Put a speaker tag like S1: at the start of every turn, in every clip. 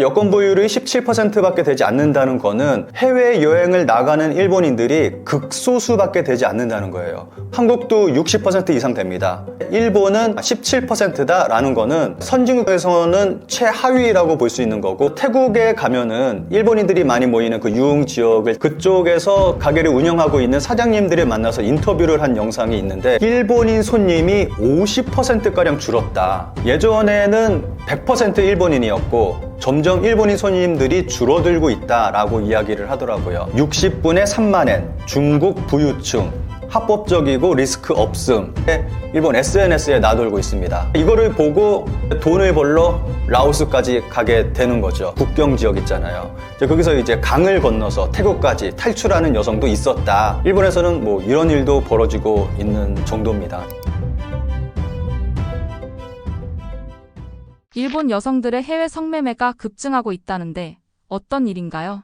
S1: 여권 보유율이 17%밖에 되지 않는다는 거는 해외여행을 나가는 일본인들이 극소수밖에 되지 않는다는 거예요. 한국도 60% 이상 됩니다. 일본은 17%다라는 거는 선진국에서는 최하위라고 볼 수 있는 거고, 태국에 가면은 일본인들이 많이 모이는 그 유흥 지역을 그쪽에서 가게를 운영하고 있는 사장님들을 만나서 인터뷰를 한 영상이 있는데, 일본인 손님이 50%가량 줄었다. 예전에는 100% 일본인이었고 점점 일본인 손님들이 줄어들고 있다라고 이야기를 하더라고요. 60분에 3만엔, 중국 부유층, 합법적이고 리스크 없음, 일본 SNS에 나돌고 있습니다. 이거를 보고 돈을 벌러 라오스까지 가게 되는 거죠. 국경 지역 있잖아요. 거기서 이제 강을 건너서 태국까지 탈출하는 여성도 있었다. 일본에서는 뭐 이런 일도 벌어지고 있는 정도입니다.
S2: 일본 여성들의 해외 성매매가 급증하고 있다는데 어떤 일인가요?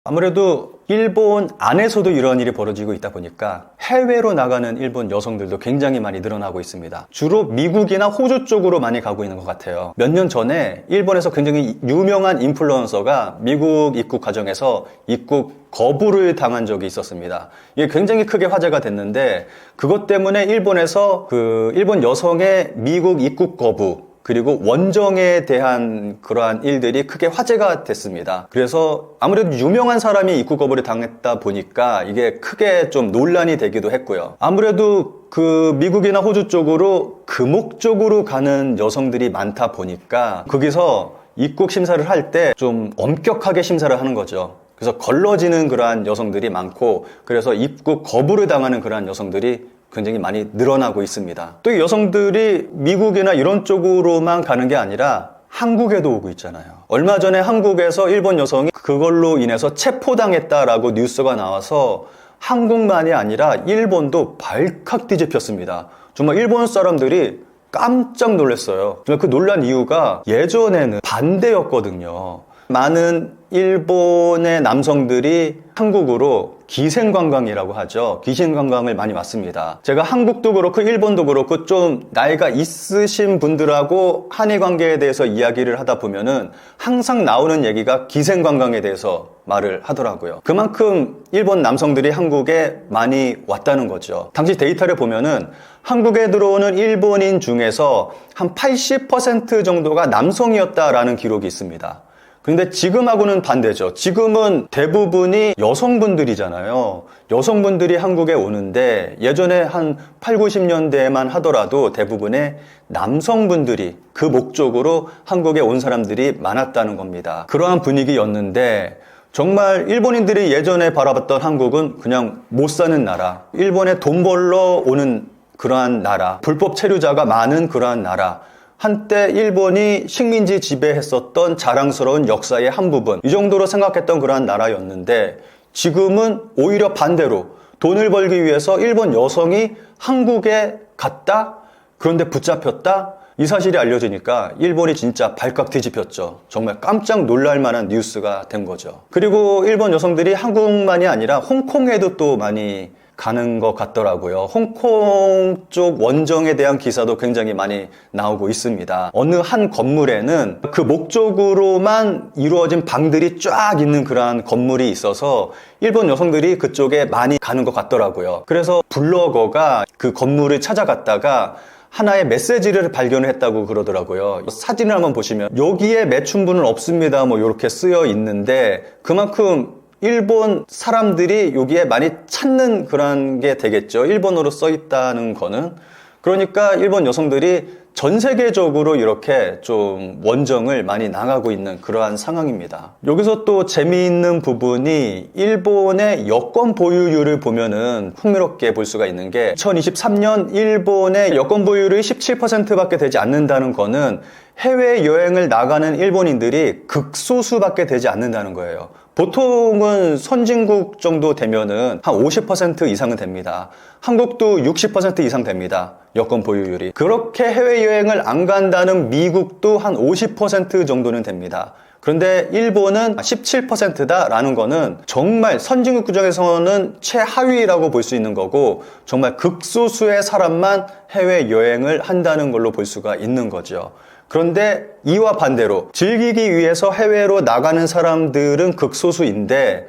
S1: 아무래도 일본 안에서도 이런 일이 벌어지고 있다 보니까 해외로 나가는 일본 여성들도 굉장히 많이 늘어나고 있습니다. 주로 미국이나 호주 쪽으로 많이 가고 있는 것 같아요. 몇 년 전에 일본에서 굉장히 유명한 인플루언서가 미국 입국 과정에서 입국 거부를 당한 적이 있었습니다. 이게 굉장히 크게 화제가 됐는데, 그것 때문에 일본에서 그 일본 여성의 미국 입국 거부, 그리고 원정에 대한 그러한 일들이 크게 화제가 됐습니다. 그래서 아무래도 유명한 사람이 입국 거부를 당했다 보니까 이게 크게 좀 논란이 되기도 했고요. 아무래도 그 미국이나 호주 쪽으로 그 목적으로 가는 여성들이 많다 보니까 거기서 입국 심사를 할 때 좀 엄격하게 심사를 하는 거죠. 그래서 걸러지는 그러한 여성들이 많고, 그래서 입국 거부를 당하는 그러한 여성들이 굉장히 많이 늘어나고 있습니다. 또 이 여성들이 미국이나 이런 쪽으로만 가는 게 아니라 한국에도 오고 있잖아요. 얼마 전에 한국에서 일본 여성이 그걸로 인해서 체포당했다라고 뉴스가 나와서 한국만이 아니라 일본도 발칵 뒤집혔습니다. 정말 일본 사람들이 깜짝 놀랐어요. 그 놀란 이유가 예전에는 반대였거든요. 많은 일본의 남성들이 한국으로 기생관광이라고 하죠. 기생관광을 많이 왔습니다. 제가 한국도 그렇고 일본도 그렇고 좀 나이가 있으신 분들하고 한일 관계에 대해서 이야기를 하다 보면은 항상 나오는 얘기가 기생관광에 대해서 말을 하더라고요. 그만큼 일본 남성들이 한국에 많이 왔다는 거죠. 당시 데이터를 보면은 한국에 들어오는 일본인 중에서 한 80% 정도가 남성이었다라는 기록이 있습니다. 근데 지금하고는 반대죠. 지금은 대부분이 여성분들이잖아요. 여성분들이 한국에 오는데 예전에 한 8, 90년대에만 하더라도 대부분의 남성분들이 그 목적으로 한국에 온 사람들이 많았다는 겁니다. 그러한 분위기였는데 정말 일본인들이 예전에 바라봤던 한국은 그냥 못 사는 나라, 일본에 돈 벌러 오는 그러한 나라, 불법 체류자가 많은 그러한 나라, 한때 일본이 식민지 지배했었던 자랑스러운 역사의 한 부분, 이 정도로 생각했던 그러한 나라였는데 지금은 오히려 반대로 돈을 벌기 위해서 일본 여성이 한국에 갔다? 그런데 붙잡혔다? 이 사실이 알려지니까 일본이 진짜 발칵 뒤집혔죠. 정말 깜짝 놀랄 만한 뉴스가 된 거죠. 그리고 일본 여성들이 한국만이 아니라 홍콩에도 또 많이 가는 것 같더라고요. 홍콩 쪽 원정에 대한 기사도 굉장히 많이 나오고 있습니다. 어느 한 건물에는 그 목적으로만 이루어진 방들이 쫙 있는 그러한 건물이 있어서 일본 여성들이 그쪽에 많이 가는 것 같더라고요. 그래서 블로거가 그 건물을 찾아갔다가 하나의 메시지를 발견했다고 그러더라고요. 사진을 한번 보시면 여기에 매춘부는 없습니다 뭐 이렇게 쓰여 있는데, 그만큼 일본 사람들이 여기에 많이 찾는 그런 게 되겠죠. 일본어로 써 있다는 거는. 그러니까 일본 여성들이 전 세계적으로 이렇게 좀 원정을 많이 나가고 있는 그러한 상황입니다. 여기서 또 재미있는 부분이 일본의 여권 보유율을 보면은 흥미롭게 볼 수가 있는 게, 2023년 일본의 여권 보유율이 17%밖에 되지 않는다는 거는 해외여행을 나가는 일본인들이 극소수밖에 되지 않는다는 거예요. 보통은 선진국 정도 되면은 한 50% 이상은 됩니다. 한국도 60% 이상 됩니다. 여권 보유율이. 그렇게 해외여행을 안 간다는 미국도 한 50% 정도는 됩니다. 그런데 일본은 17%다라는 거는 정말 선진국 구정에서는 최하위라고 볼 수 있는 거고, 정말 극소수의 사람만 해외여행을 한다는 걸로 볼 수가 있는 거죠. 그런데 이와 반대로 즐기기 위해서 해외로 나가는 사람들은 극소수인데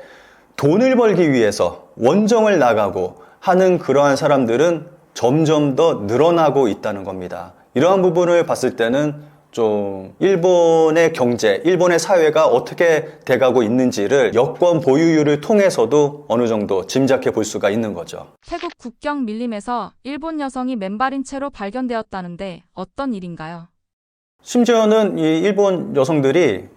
S1: 돈을 벌기 위해서 원정을 나가고 하는 그러한 사람들은 점점 더 늘어나고 있다는 겁니다. 이러한 부분을 봤을 때는 좀 일본의 경제, 일본의 사회가 어떻게 돼가고 있는지를 여권 보유율을 통해서도 어느 정도 짐작해 볼 수가 있는 거죠.
S2: 태국 국경 밀림에서 일본 여성이 맨발인 채로 발견되었다는데 어떤 일인가요?
S1: 심지어는 이 일본 여성들이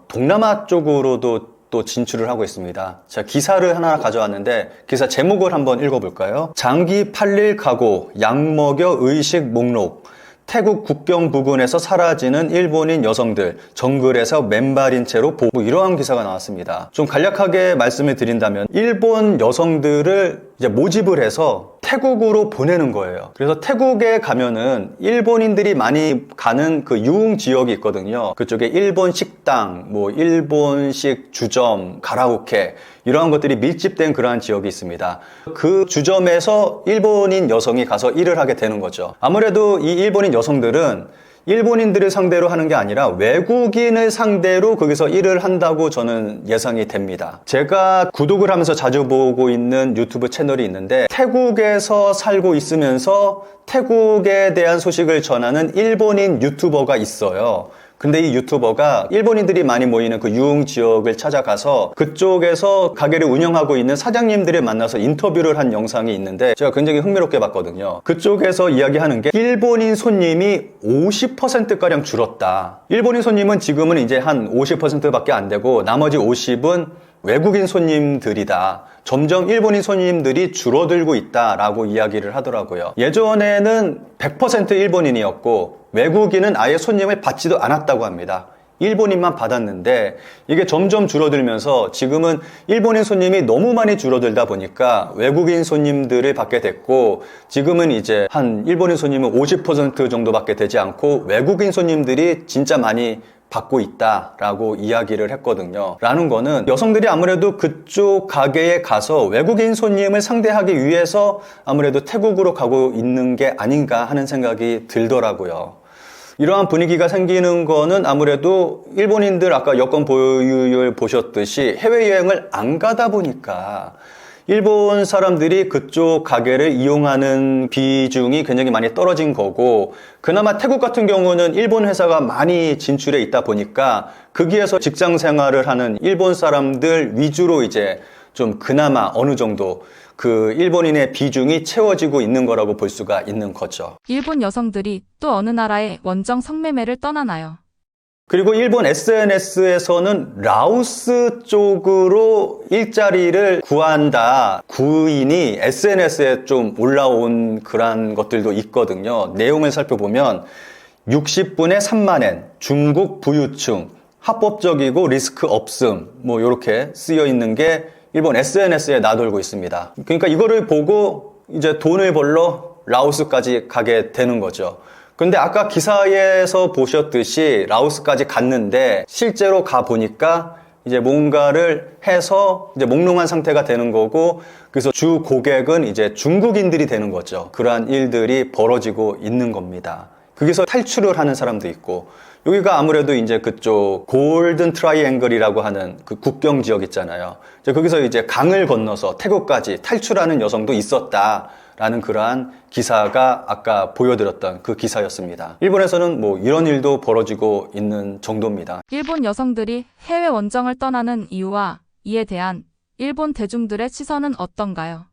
S1: 동남아 쪽으로도 또 진출을 하고 있습니다. 제가 기사를 하나 가져왔는데 기사 제목을 한번 읽어볼까요? 장기 8일 각오, 약 먹여 의식 목록, 태국 국경 부근에서 사라지는 일본인 여성들, 정글에서 맨발인 채로 보고, 이러한 기사가 나왔습니다. 좀 간략하게 말씀을 드린다면 일본 여성들을 이제 모집을 해서 태국으로 보내는 거예요. 그래서 태국에 가면은 일본인들이 많이 가는 그 유흥 지역이 있거든요. 그쪽에 일본 식당, 뭐 일본식 주점, 가라오케 이러한 것들이 밀집된 그러한 지역이 있습니다. 그 주점에서 일본인 여성이 가서 일을 하게 되는 거죠. 아무래도 이 일본인 여성들은 일본인들을 상대로 하는 게 아니라 외국인을 상대로 거기서 일을 한다고 저는 예상이 됩니다. 제가 구독을 하면서 자주 보고 있는 유튜브 채널이 있는데 태국에서 살고 있으면서 태국에 대한 소식을 전하는 일본인 유튜버가 있어요. 근데 이 유튜버가 일본인들이 많이 모이는 그 유흥 지역을 찾아가서 그쪽에서 가게를 운영하고 있는 사장님들을 만나서 인터뷰를 한 영상이 있는데 제가 굉장히 흥미롭게 봤거든요. 그쪽에서 이야기하는 게 일본인 손님이 50%가량 줄었다. 일본인 손님은 지금은 이제 한 50%밖에 안 되고 나머지 50은 외국인 손님들이다. 점점 일본인 손님들이 줄어들고 있다라고 이야기를 하더라고요. 예전에는 100% 일본인이었고 외국인은 아예 손님을 받지도 않았다고 합니다. 일본인만 받았는데 이게 점점 줄어들면서 지금은 일본인 손님이 너무 많이 줄어들다 보니까 외국인 손님들을 받게 됐고 지금은 이제 한 일본인 손님은 50% 정도밖에 되지 않고 외국인 손님들이 진짜 많이 받고 있다라고 이야기를 했거든요. 라는 거는 여성들이 아무래도 그쪽 가게에 가서 외국인 손님을 상대하기 위해서 아무래도 태국으로 가고 있는 게 아닌가 하는 생각이 들더라고요. 이러한 분위기가 생기는 거는 아무래도 일본인들 아까 여권 보유율 보셨듯이 해외여행을 안 가다 보니까 일본 사람들이 그쪽 가게를 이용하는 비중이 굉장히 많이 떨어진 거고 그나마 태국 같은 경우는 일본 회사가 많이 진출해 있다 보니까 거기에서 직장 생활을 하는 일본 사람들 위주로 이제 좀 그나마 어느 정도 그 일본인의 비중이 채워지고 있는 거라고 볼 수가 있는 거죠.
S2: 일본 여성들이 또 어느 나라의 원정 성매매를 떠나나요?
S1: 그리고 일본 SNS에서는 라오스 쪽으로 일자리를 구한다. 구인이 SNS에 좀 올라온 그런 것들도 있거든요. 내용을 살펴보면 60분에 3만엔, 중국 부유층, 합법적이고 리스크 없음, 뭐 이렇게 쓰여 있는 게 일본 SNS에 나돌고 있습니다. 그러니까 이거를 보고 이제 돈을 벌러 라오스까지 가게 되는 거죠. 근데 아까 기사에서 보셨듯이 라오스까지 갔는데 실제로 가 보니까 이제 뭔가를 해서 이제 몽롱한 상태가 되는 거고 그래서 주 고객은 이제 중국인들이 되는 거죠. 그러한 일들이 벌어지고 있는 겁니다. 거기서 탈출을 하는 사람도 있고 여기가 아무래도 이제 그쪽 골든 트라이앵글이라고 하는 그 국경 지역 있잖아요. 이제 거기서 이제 강을 건너서 태국까지 탈출하는 여성도 있었다라는 그러한 기사가 아까 보여드렸던 그 기사였습니다. 일본에서는 뭐 이런 일도 벌어지고 있는 정도입니다.
S2: 일본 여성들이 해외 원정을 떠나는 이유와 이에 대한 일본 대중들의 시선은 어떤가요?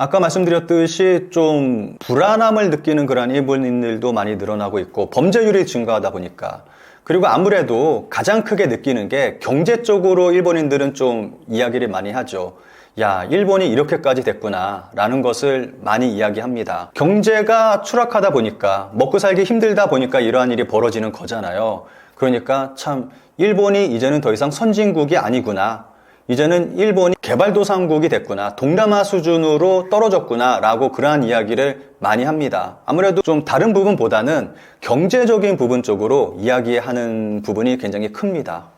S1: 아까 말씀드렸듯이 좀 불안함을 느끼는 그런 일본인들도 많이 늘어나고 있고 범죄율이 증가하다 보니까 그리고 아무래도 가장 크게 느끼는 게 경제적으로 일본인들은 좀 이야기를 많이 하죠. 야, 일본이 이렇게까지 됐구나 라는 것을 많이 이야기합니다. 경제가 추락하다 보니까 먹고 살기 힘들다 보니까 이러한 일이 벌어지는 거잖아요. 그러니까 참 일본이 이제는 더 이상 선진국이 아니구나. 이제는 일본이 개발도상국이 됐구나. 동남아 수준으로 떨어졌구나 라고 그러한 이야기를 많이 합니다. 아무래도 좀 다른 부분보다는 경제적인 부분 쪽으로 이야기하는 부분이 굉장히 큽니다.